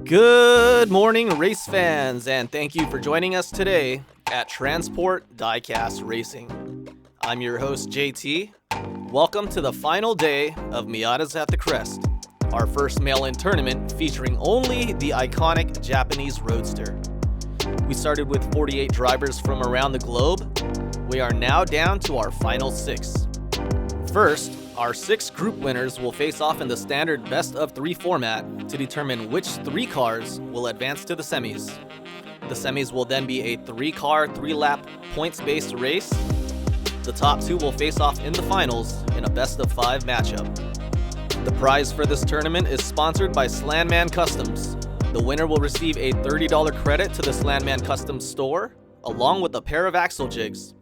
Good morning, race fans, and thank you for joining us today at Transport Diecast Racing. I'm your host, JT. Welcome to the final day of Miatas at the Crest, our first mail-in tournament featuring only the iconic Japanese Roadster. We started with 48 drivers from around the globe. We are now down to our final 6. First, our 6 group winners will face off in the standard best-of-3 format to determine which 3 cars will advance to the semis. The semis will then be a 3-car, 3-lap, points-based race. The top 2 will face off in the finals in a best-of-5 matchup. The prize for this tournament is sponsored by Slanman Customs. The winner will receive a $30 credit to the Slanman Custom store, along with a pair of axle jigs.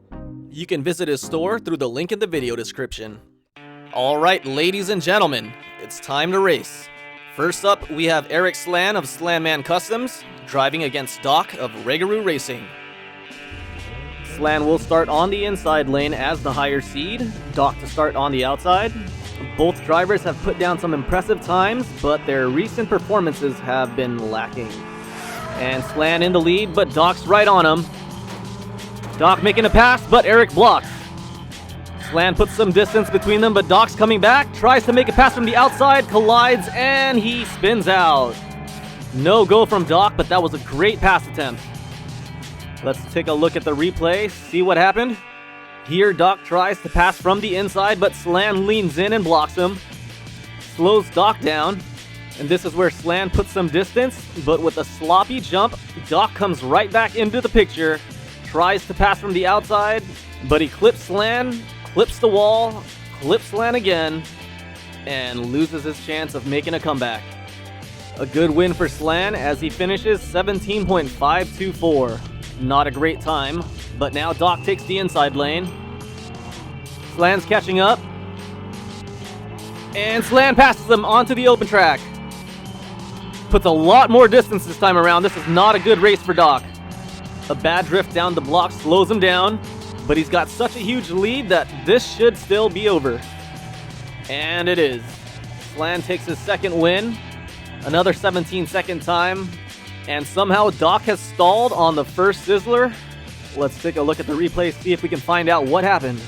You can visit his store through the link in the video description. Alright, ladies and gentlemen, it's time to race. First up, we have Eric Slan of Slanman Customs, driving against Doc of Regaroo Racing. Slan will start on the inside lane as the higher seed, Doc to start on the outside. Both drivers have put down some impressive times, but their recent performances have been lacking. And Slan in the lead, but Doc's right on him. Doc making a pass, but Eric blocks. Slan puts some distance between them, but Doc's coming back, tries to make a pass from the outside, collides, and he spins out. No go from Doc, but that was a great pass attempt. Let's take a look at the replay, see what happened. Here, Doc tries to pass from the inside, but Slan leans in and blocks him. Slows Doc down, and this is where Slan puts some distance, but with a sloppy jump, Doc comes right back into the picture, tries to pass from the outside, but he clips Slan, clips the wall, clips Slan again, and loses his chance of making a comeback. A good win for Slan as he finishes 17.524. Not a great time, but now Doc takes the inside lane. Slan's catching up, and Slan passes him onto the open track. Puts a lot more distance this time around. This is not a good race for Doc. A bad drift down the block slows him down, but he's got such a huge lead that this should still be over. And it is. Slan takes his second win, another 17-second time, and somehow Doc has stalled on the first Sizzler. Let's take a look at the replay, see if we can find out what happened.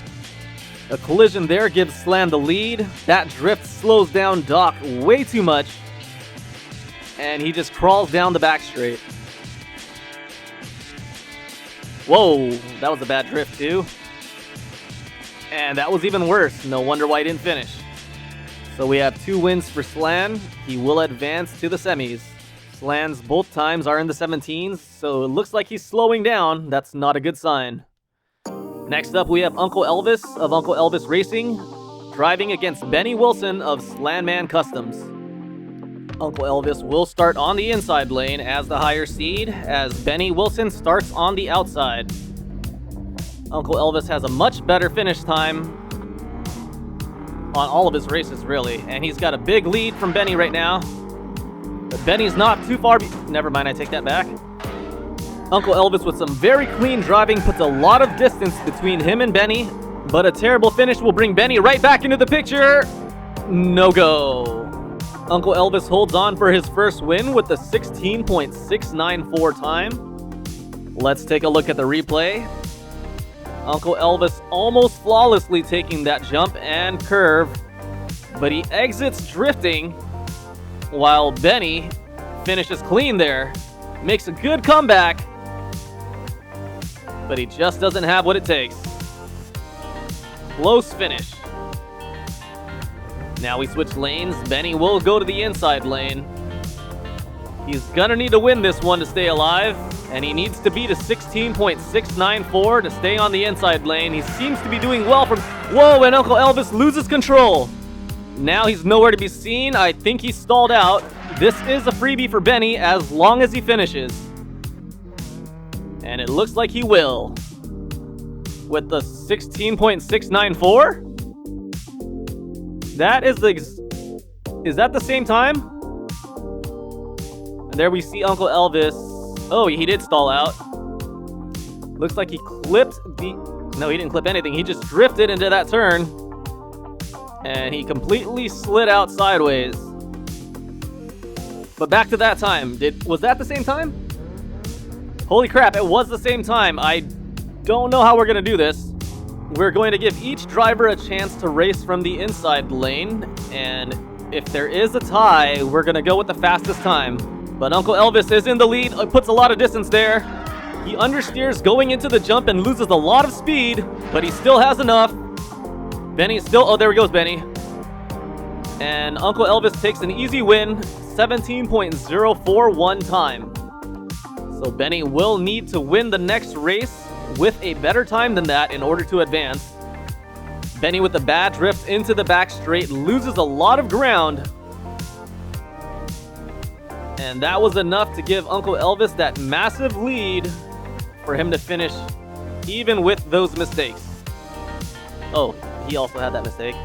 A collision there gives Slan the lead. That drift slows down Doc way too much, and he just crawls down the back straight. Whoa, that was a bad drift too. And that was even worse. No wonder why he didn't finish. So we have 2 wins for Slan. He will advance to the semis. Slan's both times are in the 17s, so it looks like he's slowing down. That's not a good sign. Next up, we have Uncle Elvis of Uncle Elvis Racing, driving against Benny Wilson of Slanman Customs. Uncle Elvis will start on the inside lane as the higher seed, as Benny Wilson starts on the outside. Uncle Elvis has a much better finish time on all of his races, really, and he's got a big lead from Benny right now. But Benny's not too far. Never mind, I take that back. Uncle Elvis with some very clean driving puts a lot of distance between him and Benny, but a terrible finish will bring Benny right back into the picture. No go. Uncle Elvis holds on for his first win with a 16.694 time. Let's take a look at the replay. Uncle Elvis almost flawlessly taking that jump and curve, but he exits drifting while Benny finishes clean there. Makes a good comeback, but he just doesn't have what it takes. Close finish. Now we switch lanes. Benny will go to the inside lane. He's gonna need to win this one to stay alive, and he needs to beat a 16.694 to stay on the inside lane. He seems to be doing well from... Whoa, and Uncle Elvis loses control. Now he's nowhere to be seen. I think he's stalled out. This is a freebie for Benny as long as he finishes. And it looks like he will. With the 16.694? That is the... Is that the same time? And there we see Uncle Elvis. Oh, he did stall out. Looks like he clipped the... No, he didn't clip anything. He just drifted into that turn. And he completely slid out sideways. But back to that time. Was that the same time? Holy crap, it was the same time. I don't know how we're going to do this. We're going to give each driver a chance to race from the inside lane, and if there is a tie, we're going to go with the fastest time. But Uncle Elvis is in the lead, puts a lot of distance there. He understeers going into the jump and loses a lot of speed, but he still has enough. Benny's still, oh, there goes Benny. And Uncle Elvis takes an easy win, 17.041 time. So Benny will need to win the next race with a better time than that in order to advance. Benny with the bad drift into the back straight loses a lot of ground. And that was enough to give Uncle Elvis that massive lead for him to finish even with those mistakes. Oh, he also had that mistake.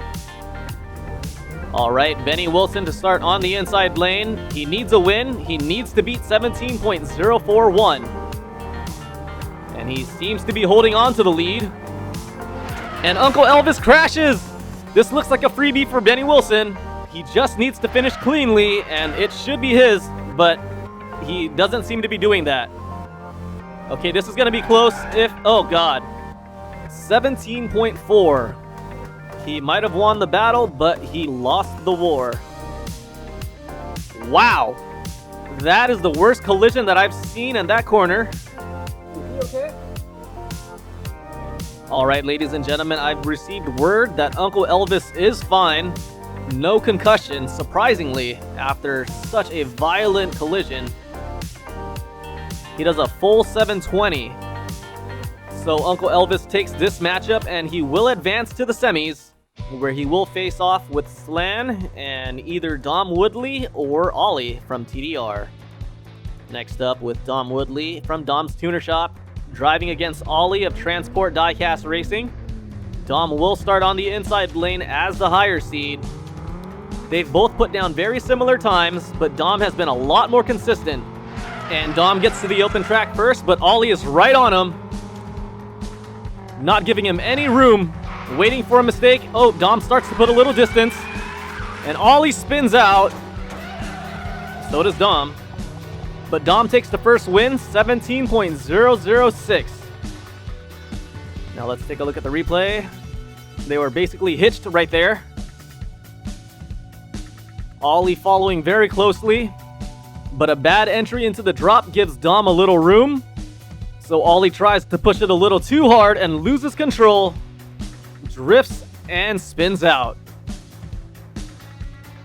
All right, Benny Wilson to start on the inside lane. He needs a win. He needs to beat 17.041. And he seems to be holding on to the lead. And Uncle Elvis crashes. This looks like a freebie for Benny Wilson. He just needs to finish cleanly, and it should be his, but he doesn't seem to be doing that. Okay, this is going to be close if... Oh, God. 17.4. He might have won the battle, but he lost the war. Wow. That is the worst collision that I've seen in that corner. Is he okay? All right, ladies and gentlemen, I've received word that Uncle Elvis is fine. No concussion, surprisingly, after such a violent collision. He does a full 720. So Uncle Elvis takes this matchup and he will advance to the semis, where he will face off with Slan and either Dom Woodley or Ollie from TDR. Next up with Dom Woodley from Dom's Tuner Shop, driving against Ollie of Transport Diecast Racing. Dom will start on the inside lane as the higher seed. They've both put down very similar times, but Dom has been a lot more consistent. And Dom gets to the open track first, but Ollie is right on him, not giving him any room, waiting for a mistake. Oh, Dom starts to put a little distance, and Ollie spins out. So does Dom. But Dom takes the first win, 17.006. Now let's take a look at the replay. They were basically hitched right there. Ollie following very closely, but a bad entry into the drop gives Dom a little room. So Ollie tries to push it a little too hard and loses control, drifts and spins out.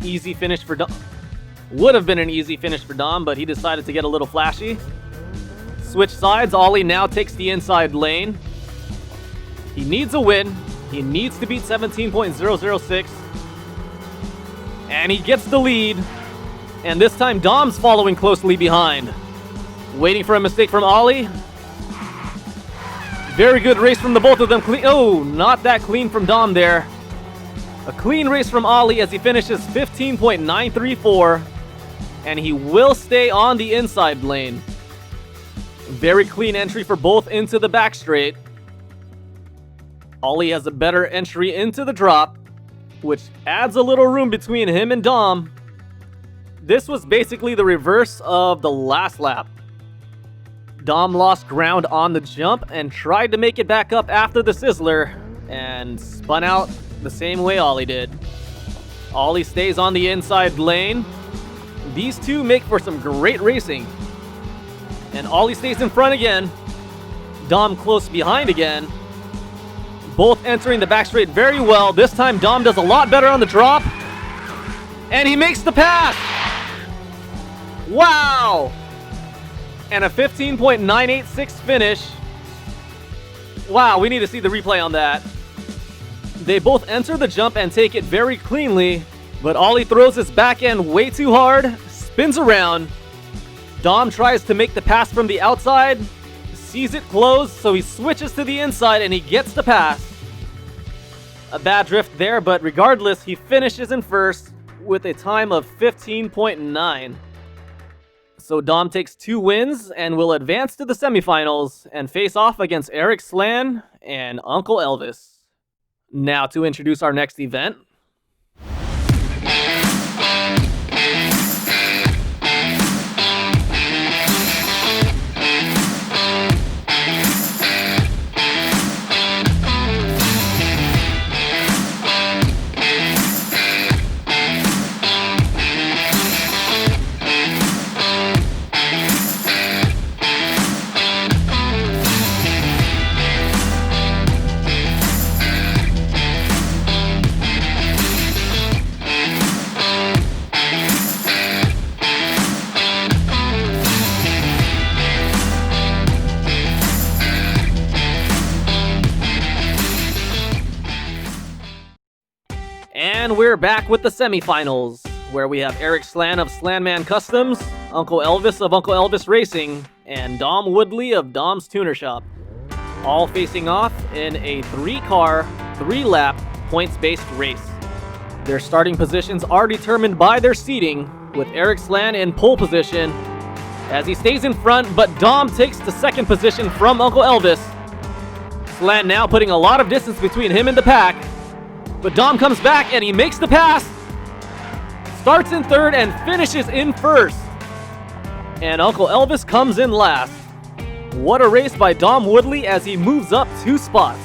Easy finish for Dom. Would have been an easy finish for Dom, but he decided to get a little flashy. Switch sides, Ollie now takes the inside lane. He needs a win. He needs to beat 17.006. And he gets the lead. And this time Dom's following closely behind. Waiting for a mistake from Ollie. Very good race from the both of them. Oh, not that clean from Dom there. A clean race from Ollie as he finishes 15.934. And he will stay on the inside lane. Very clean entry for both into the back straight. Ollie has a better entry into the drop, which adds a little room between him and Dom. This was basically the reverse of the last lap. Dom lost ground on the jump and tried to make it back up after the Sizzler and spun out the same way Ollie did. Ollie stays on the inside lane. These two make for some great racing. And Ollie stays in front again. Dom close behind again. Both entering the back straight very well. This time Dom does a lot better on the drop. And he makes the pass. Wow. And a 15.986 finish. Wow, we need to see the replay on that. They both enter the jump and take it very cleanly, but Ollie throws his back end way too hard, spins around. Dom tries to make the pass from the outside, sees it close, so he switches to the inside and he gets the pass. A bad drift there, but regardless, he finishes in first with a time of 15.9. So Dom takes 2 wins and will advance to the semifinals and face off against Eric Slan and Uncle Elvis. Now to introduce our next event. And we're back with the semifinals, where we have Eric Slan of Slanman Customs, Uncle Elvis of Uncle Elvis Racing, and Dom Woodley of Dom's Tuner Shop, all facing off in a 3-car, 3-lap, points-based race. Their starting positions are determined by their seating, with Eric Slan in pole position as he stays in front, but Dom takes the second position from Uncle Elvis. Slan now putting a lot of distance between him and the pack, but Dom comes back and he makes the pass, starts in third and finishes in first. And Uncle Elvis comes in last. What a race by Dom Woodley as he moves up 2 spots.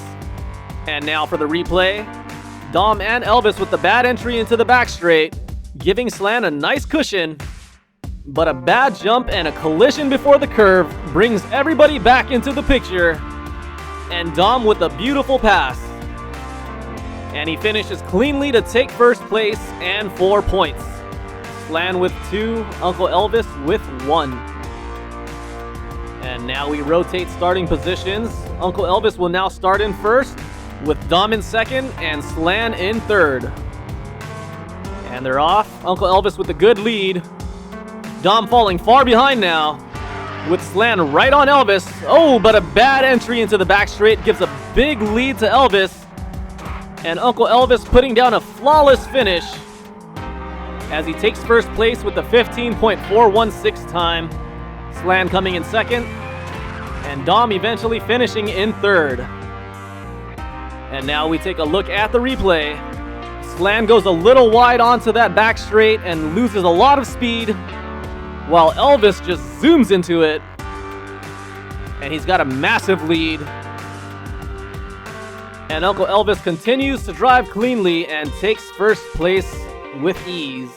And now for the replay. Dom and Elvis with the bad entry into the back straight, giving Slan a nice cushion, but a bad jump and a collision before the curve brings everybody back into the picture. And Dom with a beautiful pass. And he finishes cleanly to take first place and 4 points. Slan with 2, Uncle Elvis with 1. And now we rotate starting positions. Uncle Elvis will now start in first, with Dom in second and Slan in third. And they're off. Uncle Elvis with a good lead. Dom falling far behind now, with Slan right on Elvis. Oh, but a bad entry into the back straight gives a big lead to Elvis. And Uncle Elvis putting down a flawless finish as he takes first place with the 15.416 time. Slan coming in second, and Dom eventually finishing in third. And now we take a look at the replay. Slan goes a little wide onto that back straight and loses a lot of speed, while Elvis just zooms into it, and he's got a massive lead. And Uncle Elvis continues to drive cleanly and takes first place with ease.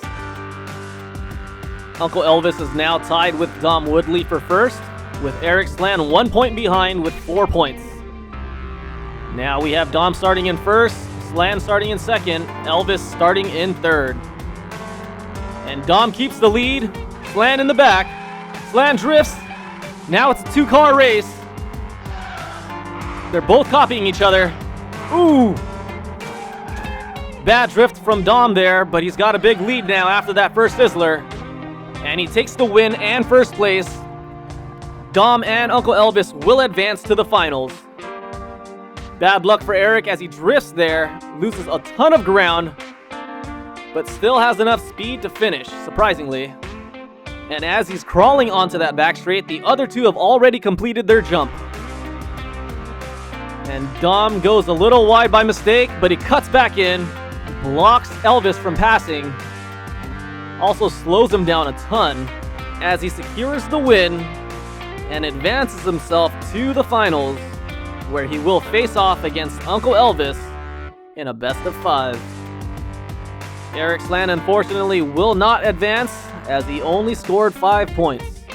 Uncle Elvis is now tied with Dom Woodley for first, with Eric Slan 1 point behind with 4 points. Now we have Dom starting in first, Slan starting in second, Elvis starting in third. And Dom keeps the lead, Slan in the back. Slan drifts. Now it's a 2-car race. They're both copying each other. Ooh! Bad drift from Dom there, but he's got a big lead now after that first sizzler. And he takes the win and first place. Dom and Uncle Elvis will advance to the finals. Bad luck for Eric as he drifts there, loses a ton of ground, but still has enough speed to finish, surprisingly. And as he's crawling onto that back straight, the other two have already completed their jump. And Dom goes a little wide by mistake, but he cuts back in, blocks Elvis from passing, also slows him down a ton as he secures the win and advances himself to the finals, where he will face off against Uncle Elvis in a best-of-5. Eric Slan unfortunately will not advance as he only scored 5 points.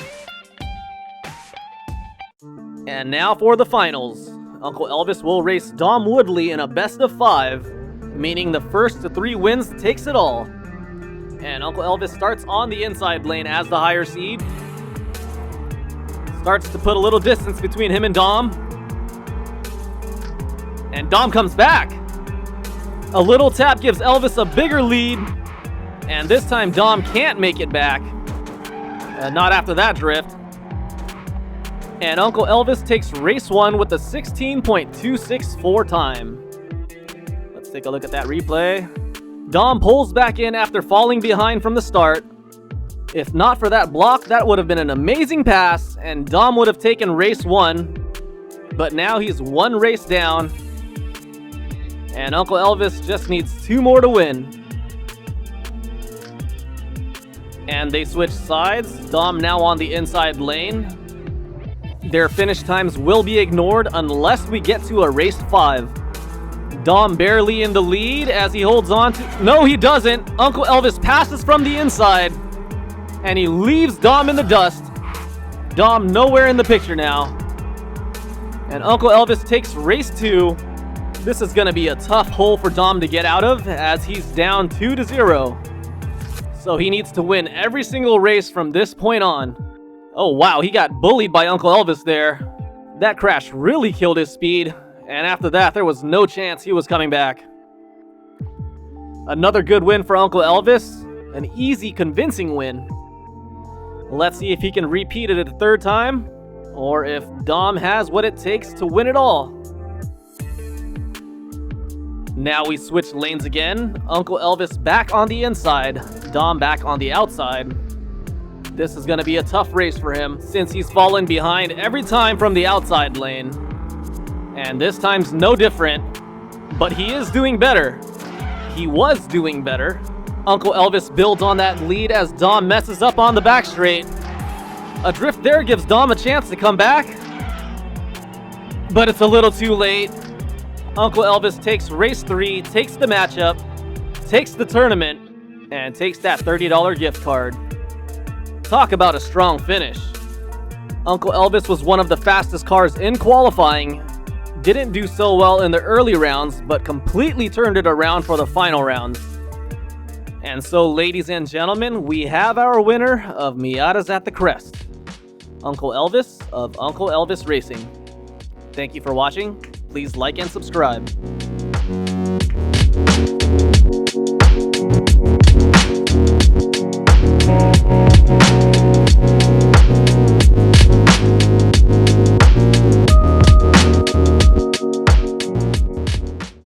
And now for the finals. Uncle Elvis will race Dom Woodley in a best-of-5, meaning the first to 3 wins takes it all. And Uncle Elvis starts on the inside lane as the higher seed. Starts to put a little distance between him and Dom. And Dom comes back. A little tap gives Elvis a bigger lead. And this time Dom can't make it back. Not after that drift. And Uncle Elvis takes race 1 with a 16.264 time. Let's take a look at that replay. Dom pulls back in after falling behind from the start. If not for that block, that would have been an amazing pass, and Dom would have taken race 1. But now he's 1 race down. And Uncle Elvis just needs 2 more to win. And they switch sides. Dom now on the inside lane. Their finish times will be ignored unless we get to a race 5. Dom barely in the lead as he holds on to... No, he doesn't. Uncle Elvis passes from the inside, and he leaves Dom in the dust. Dom nowhere in the picture now. And Uncle Elvis takes race 2. This is going to be a tough hole for Dom to get out of as he's down 2-0. So he needs to win every single race from this point on. Oh wow, he got bullied by Uncle Elvis there. That crash really killed his speed. And after that, there was no chance he was coming back. Another good win for Uncle Elvis. An easy, convincing win. Let's see if he can repeat it a third time, or if Dom has what it takes to win it all. Now we switch lanes again. Uncle Elvis back on the inside, Dom back on the outside. This is going to be a tough race for him, since he's fallen behind every time from the outside lane. And this time's no different, but he is doing better. He was doing better. Uncle Elvis builds on that lead as Dom messes up on the back straight. A drift there gives Dom a chance to come back, but it's a little too late. Uncle Elvis takes race 3, takes the matchup, takes the tournament, and takes that $30 gift card. Talk about a strong finish. Uncle Elvis was one of the fastest cars in qualifying. Didn't do so well in the early rounds, but completely turned it around for the final rounds. And so, ladies and gentlemen, we have our winner of Miatas at the Crest, Uncle Elvis of Uncle Elvis Racing. Thank you for watching. Please like and subscribe.